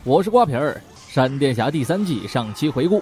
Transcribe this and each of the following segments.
我是瓜皮儿。闪电侠第3季上期回顾。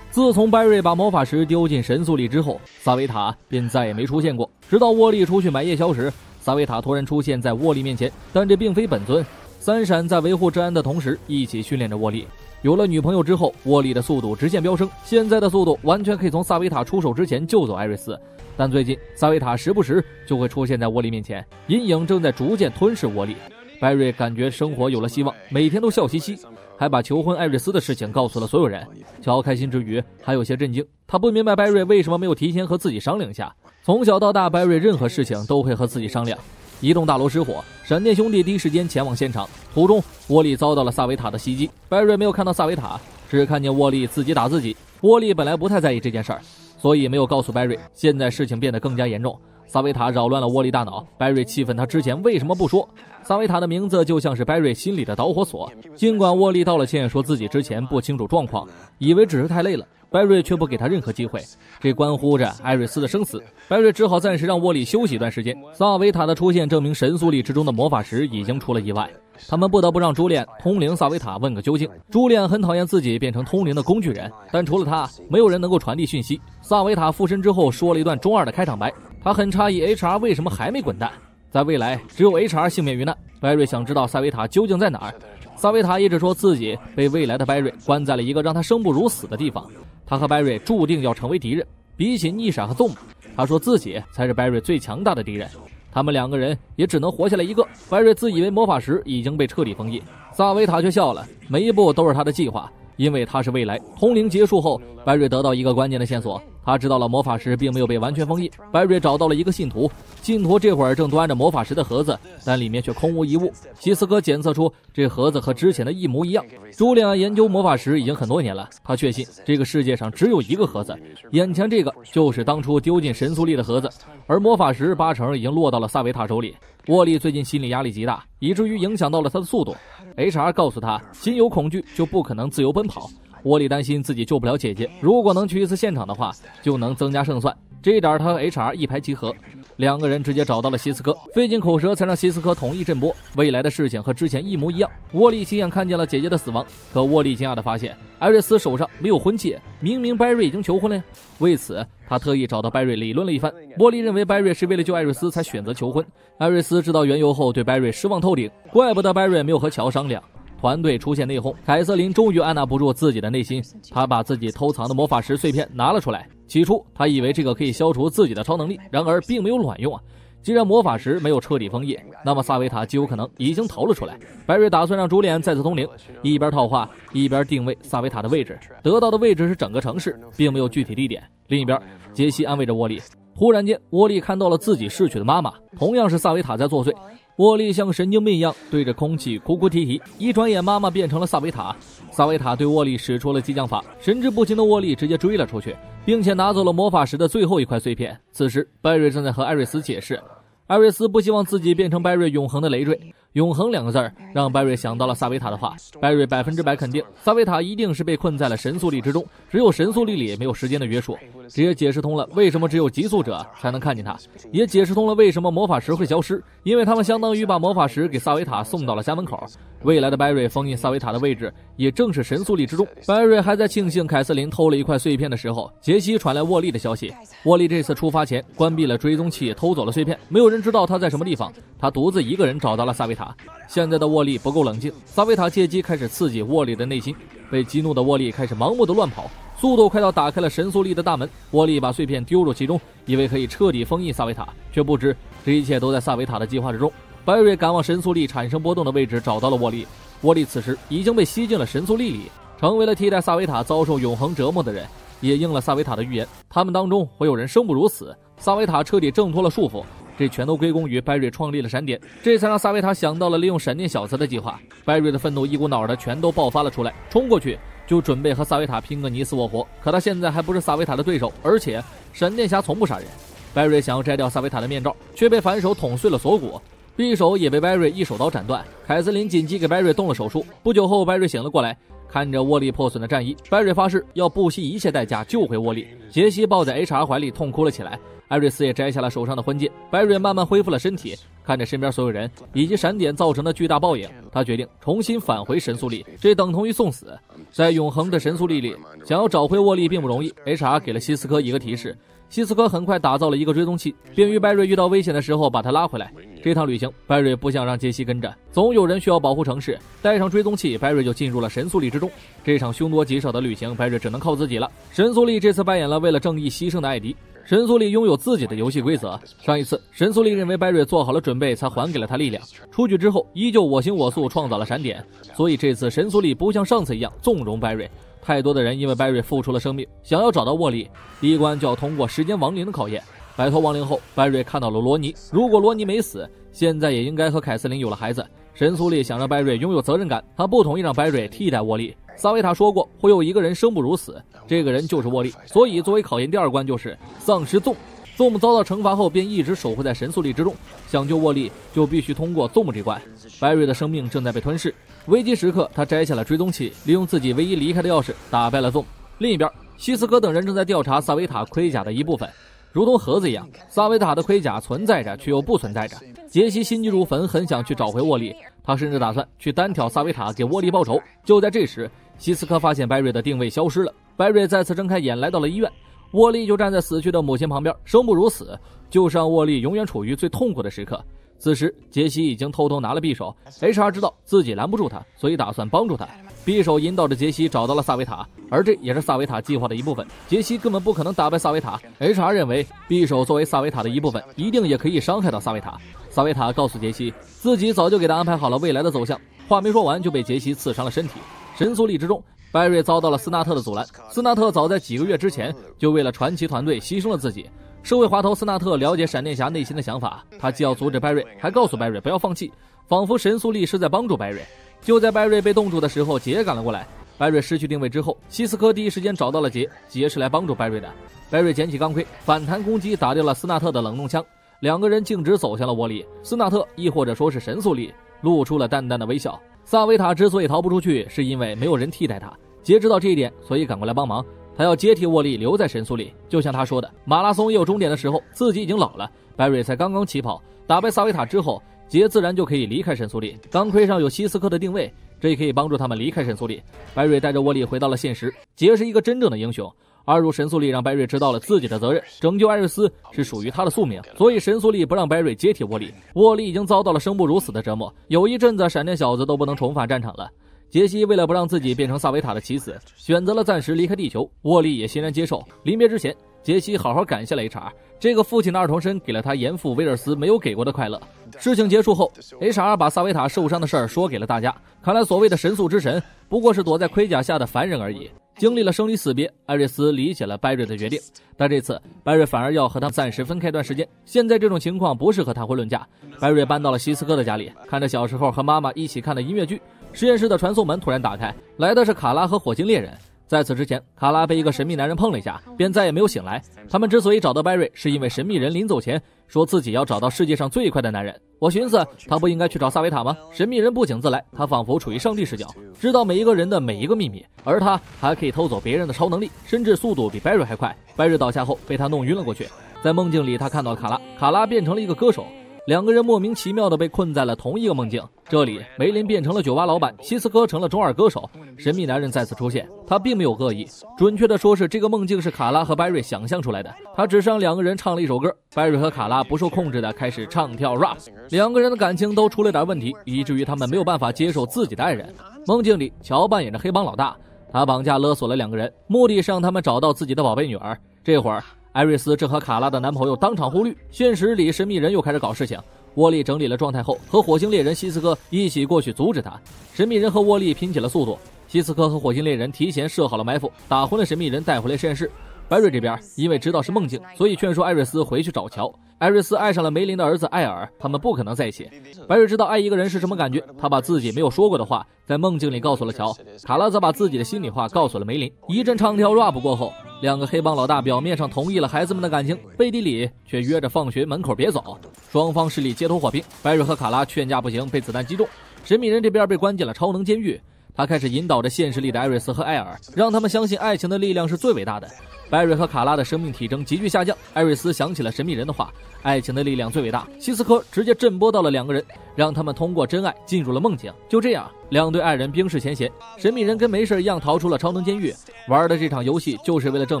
自从白瑞把魔法石丢进神速力之后，萨维塔便再也没出现过。直到沃利出去买夜宵时，萨维塔突然出现在沃利面前，但这并非本尊。三闪在维护治安的同时，一起训练着沃利。有了女朋友之后，沃利的速度直线飙升，现在的速度完全可以从萨维塔出手之前救走艾瑞斯。但最近萨维塔时不时就会出现在沃利面前，阴影正在逐渐吞噬沃利。白瑞感觉生活有了希望，每天都笑嘻嘻，还把求婚艾瑞斯的事情告诉了所有人。乔开心之余还有些震惊，他不明白白瑞为什么没有提前和自己商量一下。从小到大，白瑞任何事情都会和自己商量。一栋大楼失火，闪电兄弟第一时间前往现场，途中沃利遭到了萨维塔的袭击。白瑞没有看到萨维塔，只看见沃利自己打自己。沃利本来不太在意这件事儿，所以没有告诉白瑞。现在事情变得更加严重，萨维塔扰乱了沃利大脑，白瑞气愤他之前为什么不说。萨维塔的名字就像是白瑞心里的导火索，尽管沃利道了歉，说自己之前不清楚状况，以为只是太累了，白瑞却不给他任何机会，这关乎着艾瑞斯的生死。白瑞只好暂时让沃利休息一段时间。萨维塔的出现证明神速力之中的魔法石已经出了意外，他们不得不让朱莉安通灵萨维塔问个究竟。朱莉安很讨厌自己变成通灵的工具人，但除了他，没有人能够传递讯息。萨维塔附身之后说了一段中二的开场白，他很诧异 HR 为什么还没滚蛋，在未来只有 HR 幸免于难。白瑞想知道萨维塔究竟在哪儿。萨维塔一直说自己被未来的白瑞关在了一个让他生不如死的地方，他和白瑞注定要成为敌人。比起妮莎和宗姆，他说自己才是白瑞最强大的敌人，他们2个人也只能活下来一个。白瑞自以为魔法石已经被彻底封印，萨维塔却笑了，每一步都是他的计划，因为他是未来。通灵结束后，白瑞得到一个关键的线索，他知道了魔法石并没有被完全封印。白瑞找到了一个信徒，信徒这会儿正端着魔法石的盒子，但里面却空无一物。西斯科检测出这盒子和之前的一模一样。朱莉安研究魔法石已经很多年了，他确信这个世界上只有一个盒子，眼前这个就是当初丢进神速力的盒子，而魔法石8成已经落到了萨维塔手里。沃利最近心理压力极大，以至于影响到了他的速度。HR 告诉他，心有恐惧就不可能自由奔跑。沃利担心自己救不了姐姐，如果能去一次现场的话，就能增加胜算。这一点他和 HR 一拍即合，2个人直接找到了西斯科，费尽口舌才让西斯科同意震波。未来的事情和之前一模一样。沃利亲眼看见了姐姐的死亡，可沃利惊讶地发现艾瑞斯手上没有婚戒，明明白瑞已经求婚了呀。为此他特意找到白瑞理论了一番。沃利认为白瑞是为了救艾瑞斯才选择求婚，艾瑞斯知道缘由后对白瑞失望透顶，怪不得白瑞没有和乔商量。团队出现内讧，凯瑟琳终于按捺不住自己的内心，她把自己偷藏的魔法石碎片拿了出来。起初她以为这个可以消除自己的超能力，然而并没有卵用啊。既然魔法石没有彻底封印，那么萨维塔极有可能已经逃了出来。白瑞打算让朱莉安再次通灵，一边套话一边定位萨维塔的位置，得到的位置是整个城市，并没有具体地点。另一边，杰西安慰着沃利。忽然间，沃利看到了自己逝去的妈妈，同样是萨维塔在作祟。沃利像神经病一样对着空气哭哭啼啼，一转眼妈妈变成了萨维塔。萨维塔对沃利使出了激将法，神志不清的沃利直接追了出去，并且拿走了魔法石的最后一块碎片。此时白瑞正在和艾瑞斯解释，艾瑞斯不希望自己变成白瑞永恒的累赘。永恒2个字让白瑞想到了萨维塔的话，白瑞100%肯定萨维塔一定是被困在了神速力之中，只有神速力里没有时间的约束。这也解释通了为什么只有极速者才能看见他，也解释通了为什么魔法石会消失，因为他们相当于把魔法石给萨维塔送到了家门口。未来的白瑞封印萨维塔的位置也正是神速力之中。白瑞还在庆幸凯瑟琳偷了一块碎片的时候，杰西传来沃利的消息。沃利这次出发前关闭了追踪器，偷走了碎片，没有人知道他在什么地方，他独自一个人找到了萨维塔。现在的沃利不够冷静，萨维塔借机开始刺激沃利的内心，被激怒的沃利开始盲目的乱跑，速度快到打开了神速力的大门。沃利把碎片丢入其中，以为可以彻底封印萨维塔，却不知这一切都在萨维塔的计划之中。白瑞赶往神速力产生波动的位置，找到了沃利。沃利此时已经被吸进了神速力里，成为了替代萨维塔遭受永恒折磨的人，也应了萨维塔的预言，他们当中会有人生不如死。萨维塔彻底挣脱了束缚，这全都归功于白瑞创立了闪点，这才让萨维塔想到了利用闪电小子的计划。白瑞的愤怒一股脑的全都爆发了出来，冲过去就准备和萨维塔拼个你死我活。可他现在还不是萨维塔的对手，而且闪电侠从不杀人。白瑞想要摘掉萨维塔的面罩，却被反手捅碎了锁骨，匕首也被白瑞一手刀斩断。凯瑟琳紧急给白瑞动了手术。不久后，白瑞醒了过来，看着沃利破损的战衣，白瑞发誓要不惜一切代价救回沃利。杰西抱在 HR 怀里痛哭了起来，艾瑞斯也摘下了手上的婚戒。白瑞慢慢恢复了身体，看着身边所有人以及闪电造成的巨大报应，他决定重新返回神速力，这等同于送死。在永恒的神速力里，想要找回沃利并不容易。HR 给了希斯科一个提示，希斯科很快打造了一个追踪器，并于白瑞遇到危险的时候把他拉回来。这趟旅行，白瑞不想让杰西跟着，总有人需要保护城市。带上追踪器，白瑞就进入了神速力之中。这场凶多吉少的旅行，白瑞只能靠自己了。神速力这次扮演了为了正义牺牲的艾迪。神速力拥有自己的游戏规则。上一次，神速力认为白瑞做好了准备，才还给了他力量。出去之后，依旧我行我素，创造了闪点。所以这次神速力不像上次一样纵容白瑞。太多的人因为白瑞付出了生命，想要找到沃利，第一关就要通过时间亡灵的考验。摆脱亡灵后，白瑞看到了罗尼。如果罗尼没死，现在也应该和凯瑟琳有了孩子。神速力想让白瑞拥有责任感，他不同意让白瑞替代沃利。萨维塔说过，会有一个人生不如死，这个人就是沃利。所以作为考验，第二关就是丧尸纵。ZOM 遭到惩罚后便一直守护在神速力之中，想救沃利就必须通过 ZOM 这关。白瑞的生命正在被吞噬，危机时刻他摘下了追踪器，利用自己唯一离开的钥匙打败了 ZOM。另一边，希斯科等人正在调查萨维塔盔甲的一部分。如同盒子一样，萨维塔的盔甲存在着却又不存在着。杰西心急如焚，很想去找回沃利，他甚至打算去单挑萨维塔给沃利报仇。就在这时，希斯科发现白瑞的定位消失了，白瑞再次睁开眼来到了医院，沃利就站在死去的母亲旁边，生不如死，就是让沃利永远处于最痛苦的时刻。此时杰西已经偷偷拿了匕首， HR 知道自己拦不住他，所以打算帮助他。匕首引导着杰西找到了萨维塔，而这也是萨维塔计划的一部分。杰西根本不可能打败萨维塔， HR 认为匕首作为萨维塔的一部分，一定也可以伤害到萨维塔。萨维塔告诉杰西，自己早就给他安排好了未来的走向，话没说完就被杰西刺伤了身体。神速力之中，白瑞遭到了斯纳特的阻拦。斯纳特早在几个月之前就为了传奇团队牺牲了自己。社会滑头斯纳特了解闪电侠内心的想法，他既要阻止白瑞，还告诉白瑞不要放弃，仿佛神速力是在帮助白瑞。就在白瑞被冻住的时候，杰赶了过来。白瑞失去定位之后，希斯科第一时间找到了杰，杰是来帮助白瑞的。白瑞捡起钢盔，反弹攻击打掉了斯纳特的冷冻枪，两个人径直走向了沃利。斯纳特亦或者说是神速力露出了淡淡的微笑。萨维塔之所以逃不出去，是因为没有人替代他。杰知道这一点，所以赶过来帮忙。他要接替沃利留在神速力，就像他说的，马拉松也有终点的时候，自己已经老了。白瑞才刚刚起跑，打败萨维塔之后，杰自然就可以离开神速力。钢盔上有希斯科的定位，这也可以帮助他们离开神速力。白瑞带着沃利回到了现实。杰是一个真正的英雄，二入神速力让白瑞知道了自己的责任，拯救艾瑞斯是属于他的宿命，所以神速力不让白瑞接替沃利。沃利已经遭到了生不如死的折磨，有一阵子闪电小子都不能重返战场了。杰西为了不让自己变成萨维塔的棋子，选择了暂时离开地球，沃利也欣然接受。临别之前，杰西好好感谢了 HR， 这个父亲的二重身给了他严父威尔斯没有给过的快乐。事情结束后， HR 把萨维塔受伤的事儿说给了大家，看来所谓的神速之神不过是躲在盔甲下的凡人而已。经历了生离死别，艾瑞斯理解了白瑞的决定，但这次白瑞反而要和他暂时分开段时间。现在这种情况不适合谈婚论嫁。白瑞搬到了希斯科的家里，看着小时候和妈妈一起看的音乐剧。实验室的传送门突然打开，来的是卡拉和火星猎人。在此之前，卡拉被一个神秘男人碰了一下，便再也没有醒来。他们之所以找到白瑞，是因为神秘人临走前说自己要找到世界上最快的男人。我寻思，他不应该去找萨维塔吗？神秘人不请自来，他仿佛处于上帝视角，知道每一个人的每一个秘密，而他还可以偷走别人的超能力，甚至速度比白瑞还快。白瑞倒下后被他弄晕了过去，在梦境里他看到了卡拉，卡拉变成了一个歌手。两个人莫名其妙地被困在了同一个梦境。这里，梅林变成了酒吧老板，希斯科成了中二歌手。神秘男人再次出现，他并没有恶意，准确地说是这个梦境是卡拉和白瑞想象出来的。他只是让两个人唱了一首歌，白瑞和卡拉不受控制地开始唱跳 rap， 两个人的感情都出了点问题，以至于他们没有办法接受自己的爱人。梦境里，乔扮演着黑帮老大，他绑架勒索了两个人，目的是让他们找到自己的宝贝女儿。这会儿艾瑞斯正和卡拉的男朋友当场互绿，现实里神秘人又开始搞事情。沃利整理了状态后，和火星猎人希斯科一起过去阻止他。神秘人和沃利拼起了速度，希斯科和火星猎人提前设好了埋伏，打昏了神秘人，带回了实验室。白瑞这边因为知道是梦境，所以劝说艾瑞斯回去找乔。艾瑞斯爱上了梅林的儿子艾尔，他们不可能在一起。白瑞知道爱一个人是什么感觉，他把自己没有说过的话在梦境里告诉了乔，卡拉则把自己的心里话告诉了梅林。一阵唱跳 rap 过后，两个黑帮老大表面上同意了孩子们的感情，背地里却约着放学门口别走。双方势力街头火拼，白瑞和卡拉劝架不行，被子弹击中。神秘人这边被关进了超能监狱，他开始引导着现实里的艾瑞斯和艾尔，让他们相信爱情的力量是最伟大的。白瑞和卡拉的生命体征急剧下降，艾瑞斯想起了神秘人的话，爱情的力量最伟大。希斯科直接震波到了两个人，让他们通过真爱进入了梦境。就这样，两对爱人冰释前嫌，神秘人跟没事一样逃出了超能监狱。玩的这场游戏就是为了证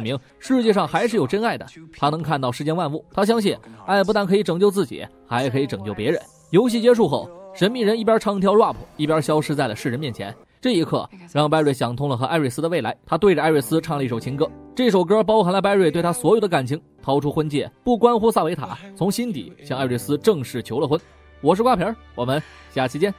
明世界上还是有真爱的。他能看到世间万物，他相信爱不但可以拯救自己，还可以拯救别人。游戏结束后，神秘人一边唱跳 rap 一边消失在了世人面前。这一刻让白瑞想通了和艾瑞斯的未来，他对着艾瑞斯唱了一首情歌，这首歌包含了白瑞对他所有的感情。掏出婚戒不关乎萨维塔，从心底向艾瑞斯正式求了婚。我是瓜皮儿，我们下期见。